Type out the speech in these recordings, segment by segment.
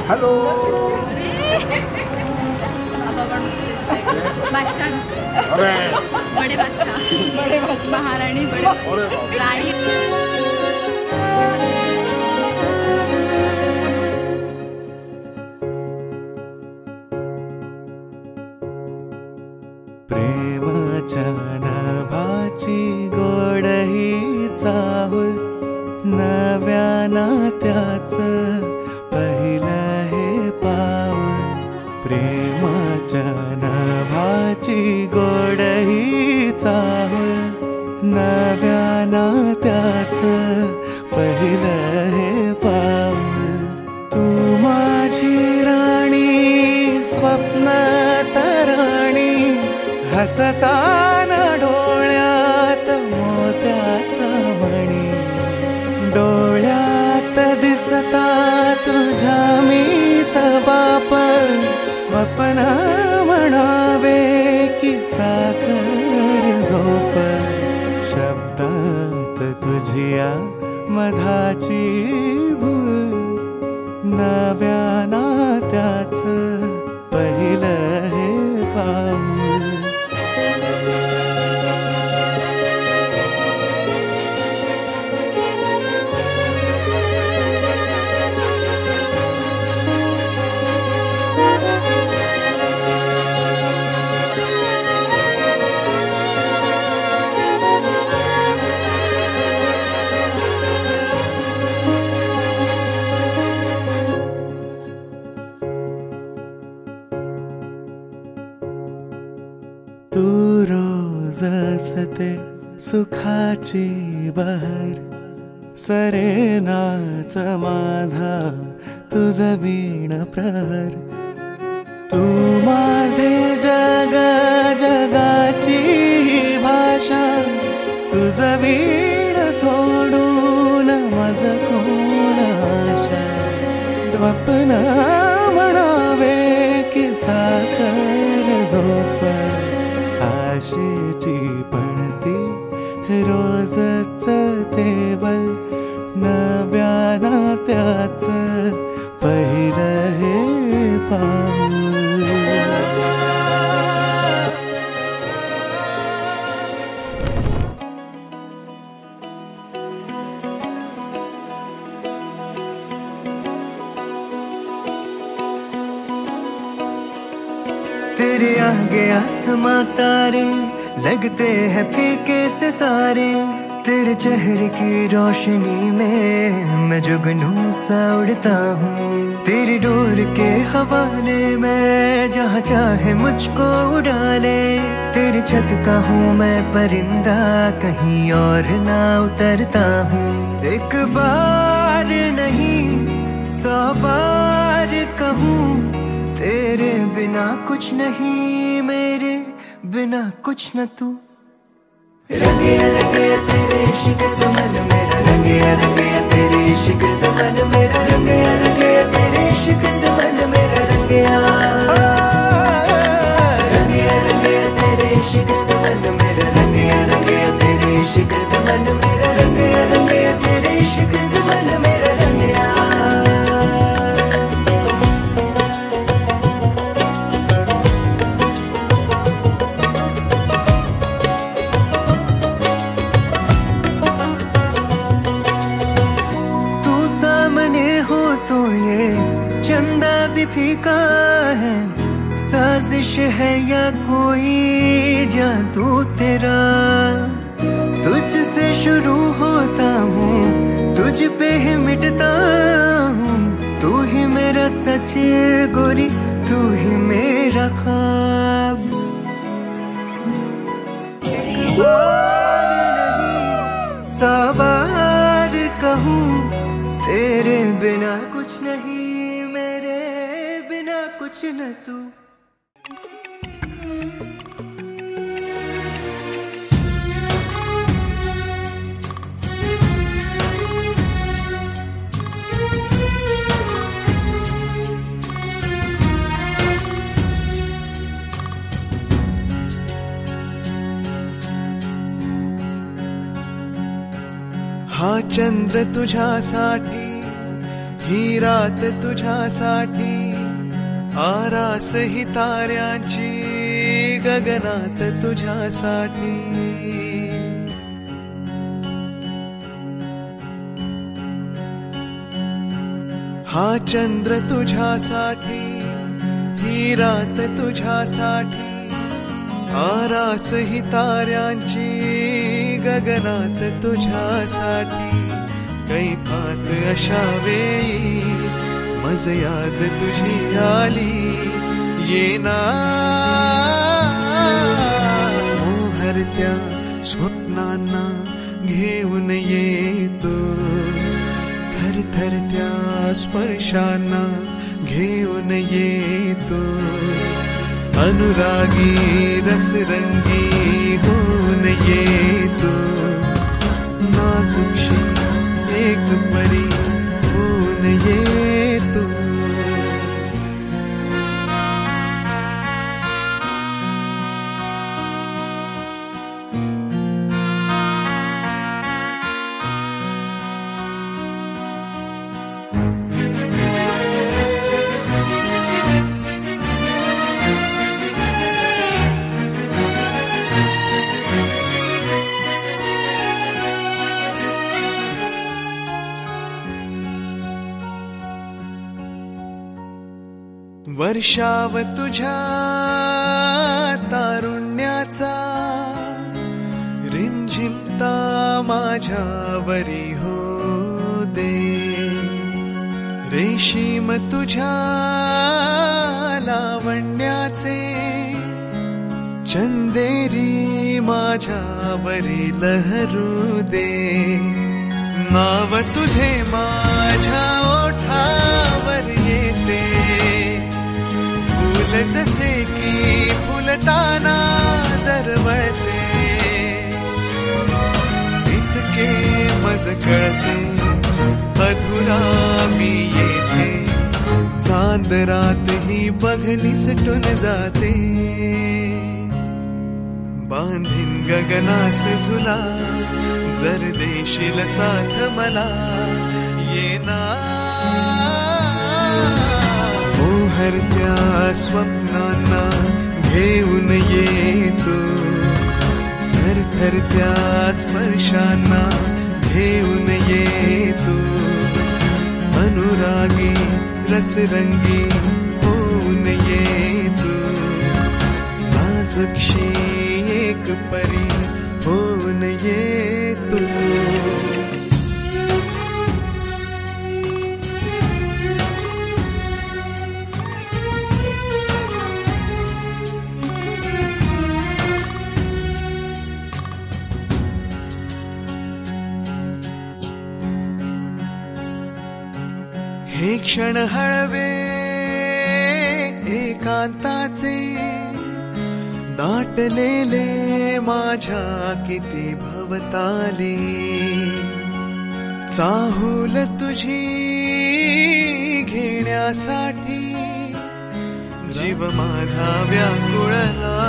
Hello. बादशाह अरे बड़े बादशाह महाराणी बड़े राणी. प्रेमाच्या नाभाची गोड ही चाहुल, नव्या नात्याचं पहिलं हे पाऊल. प्रेमाच्या नाभाची गोड ही चाहुल, नव्या नात्याचं पहिलं हे पाऊल. तू माझी राणी स्वप्न तराणी, हसताना डोळ्यात मोत्याचा मणी. डोळ्यात दिसता तुझ्या मीच बाप, स्वप्न म्हणावे की साखर झोप. शब्दात तुझिया मधाची भूल, नव्या नात्याचं पहिलं हे पाऊल. तू रोज असते सुखाची बहर, सरेनाच माझा तुझ वीण प्रहर. तू माझे जग जगाची भाषा, तुझ वीण सोडून मज कोण आशा. स्वप्न म्हणावे की साखर झोप. आशेची पणती रोजच तेवल, नव्या नात्याचं पहिलं हे पाऊल. तेरे आगे आसमां तारे लगते हैं फीके से सारे. तेरे चेहरे की रोशनी में मैं जुगनू सा उड़ता हूँ. तेरी डोर के हवाले मैं जहाँ चाहे मुझको उड़ा ले. तेरी छत का हूँ मैं परिंदा, कहीं और ना उतरता हूँ. एक बार नहीं 100 बार कहूँ, तेरे बिना कुछ नहीं, मेरे बिना कुछ न तू. रंगे रंगे तेरे इश्क से मन मेरा, रंगे रंगे तेरे इश्क से मन मेरा, रंगे रंगे तेरे इश्क से मन मेरा. रंगे रंगे तेरे इश्क से मन मेरा, रंगे रंगे तेरे इश्क से मन मेरा, रंगे रंगे तेरे इश्क से मन मेरा. रंगे हो तो ये चंदा भी फीका है, साजिश है या कोई जादू तेरा. तुझसे शुरू होता हूँ, तुझ पे ही मिटता हूँ. तू ही मेरा सच गोरी, तू ही मेरा ख्वाब. सवार कहूँ, तेरे बिना कुछ नहीं, मेरे बिना कुछ न तू. हा चंद्र तुझ्यासाठी ही रात तुझ्यासाठी, आरास ही ताऱ्यांची गगनात तुझ्यासाठी. हा चंद्र तुझ्यासाठी, ही रात तुझ्यासाठी, आरास ही ताऱ्यांची गगनात तुझ्यासाठी. कैफात अशा वेळी मज याद तुझी आली, येना मोहरत्या स्वप्नांना घेऊन येतो, थरथरत्या स्पर्शांना घेऊन येतो. अनुरागी रसरंगी होऊन येतो, नाजुकशी एक परी होऊन येतो. वर्षाव तुझ्या तारुण्याचा, रिमझिमता माझ्यावरी हो दे. रेशीम तुझ्या लावण्याचे, चंदेरी माझ्यावरी लहरू दे. नाव तुझे माझ्या ओठावर येते, फुल जसे की फुलताना दरवळते. इतके मज कळते अधुरा मी येथे, चांद रात ही बघ निसटून जाते. बांधीन गगनास झुला, जर देशील साथ मला, येना मोहरत्या स्वप्नांना घेऊन येतो, थरथरत्या स्पर्शांना घेऊन येतो. अनुरागी रसरंगी होऊन येतो, नाजुकशी एक परी होऊन येतो. हे क्षण हळवे एकांताचे, दाटलेले माझ्या किती भवताले. चाहूल तुझी घेण्यासाठी, जीव माझा व्याकुळला,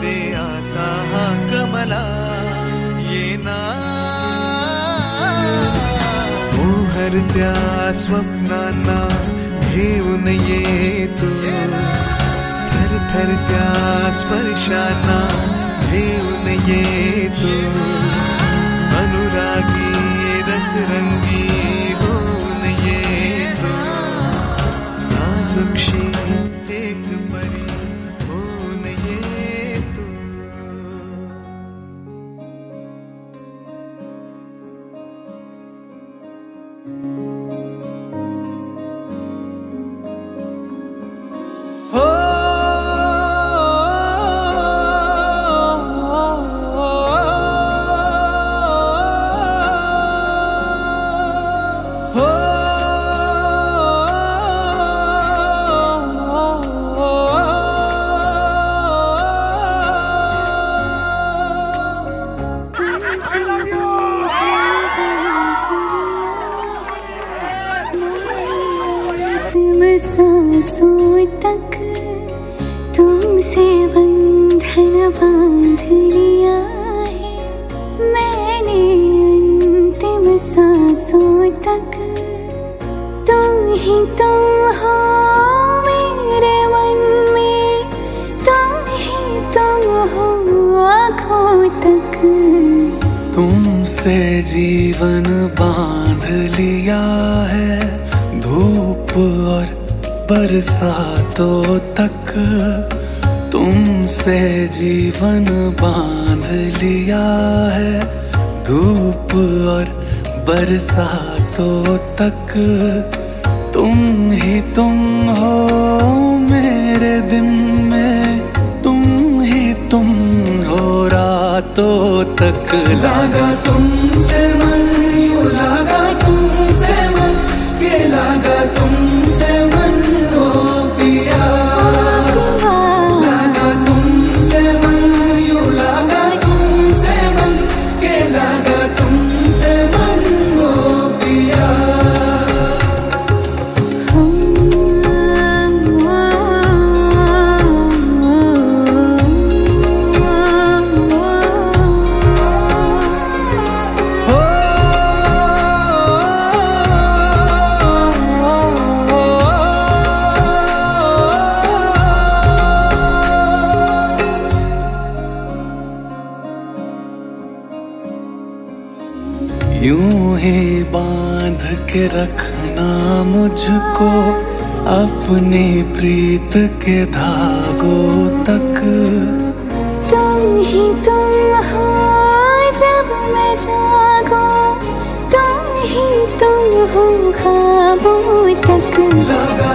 दे आता हा कमला. येना मोहरत्या स्वप्नांना घेऊन येतो, थरथरत्या स्पर्शांना घेऊन येतो. अनुरागी रसरंगी होऊन येतो, नाजुकशी एक परी होऊन येतो. सांसों तक तुमसे बंधन बांध लिया है मैंने, अंतिम सांसों तक ही तुम हो मेरे मन में, तुम ही तुम हो आँखों तक। तुमसे जीवन बांध लिया है, धूप और बरसातों तक। तुमसे जीवन बांध लिया है, धूप और बरसातों तक। तुम ही तुम हो मेरे दिन में, तुम ही तुम हो रातों तक। लागा तुमसे मन, यूं लागा तुमसे मन, ये लागा तुमसे मन ओ पिया। लागा तुमसे मन, यूं लागा तुमसे मन, ये लागा तुमसे मन ओ पिया। यूं ही बांध के रखना मुझको अपनी प्रीत के धागों तक। तुम ही तुम हो जब मैं जागूं, तुम ही तुम हो ख्वाबों तक। लगा